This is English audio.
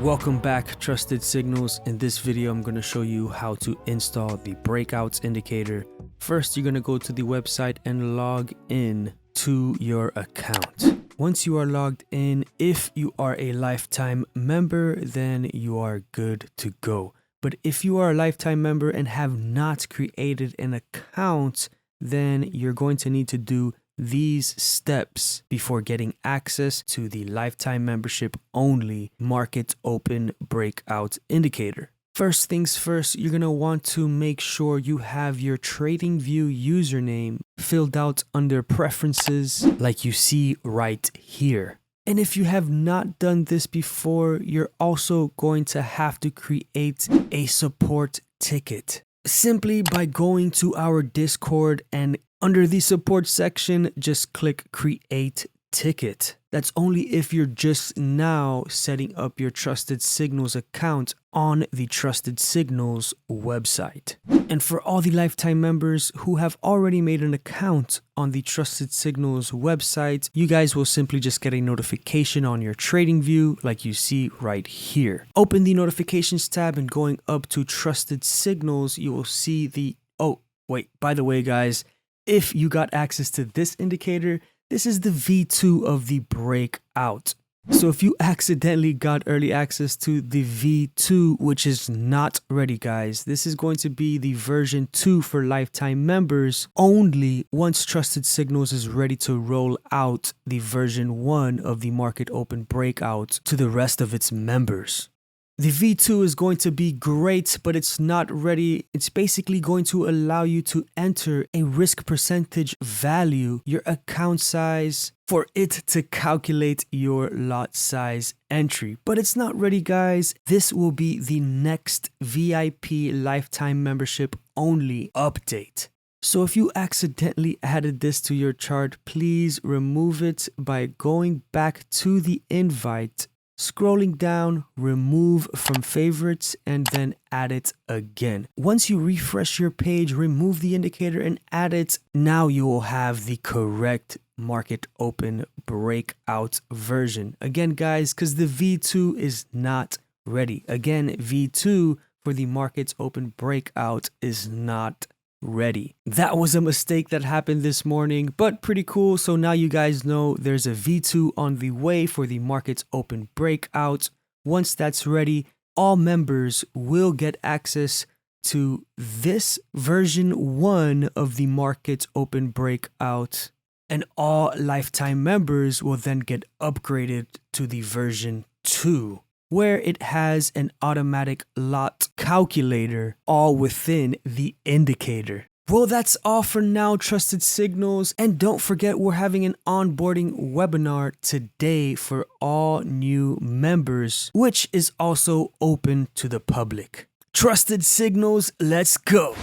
Welcome back, Trusted Signals. In this video, I'm going to show you how to install the breakouts indicator. First, you're going to go to the website and log in to your account. Once you are logged in, if you are a lifetime member, then you are good to go. But if you are a lifetime member and have not created an account, then you're going to need to do these steps before getting access to the lifetime membership only market open breakout indicator. First things first, you're going to want to make sure you have your TradingView username filled out under preferences like you see right here. And if you have not done this before, you're also going to have to create a support ticket simply by going to our Discord, and under the support section, just click create ticket. That's only if you're just now setting up your Trusted Signals account on the Trusted Signals website. And for all the lifetime members who have already made an account on the Trusted Signals website, you guys will simply just get a notification on your TradingView like you see right here. Open the notifications tab and going up to Trusted Signals, you will see the, oh wait, by the way guys, if you got access to this indicator, this is the V2 of the breakout. So if you accidentally got early access to the V2, which is not ready guys, this is going to be the version 2 for lifetime members only once Trusted Signals is ready to roll out the version 1 of the market open breakout to the rest of its members. The V2 is going to be great, but it's not ready. It's basically going to allow you to enter a risk percentage value, your account size, for it to calculate your lot size entry. But it's not ready, guys. This will be the next VIP lifetime membership only update. So if you accidentally added this to your chart, please remove it by going back to the invite, scrolling down, remove from favorites, and then add it again. Once you refresh your page, remove the indicator and add it. Now you will have the correct market open breakout version. Again, guys, because the V2 is not ready. Again, V2 for the markets open breakout is not ready. That was a mistake that happened this morning, but pretty cool. So now you guys know there's a V2 on the way for the markets open breakout. Once that's ready, all members will get access to this version 1 of the markets open breakout, and all lifetime members will then get upgraded to the version 2, where it has an automatic lot calculator all within the indicator. Well, that's all for now, Trusted Signals. And don't forget, we're having an onboarding webinar today for all new members, which is also open to the public. Trusted Signals, let's go.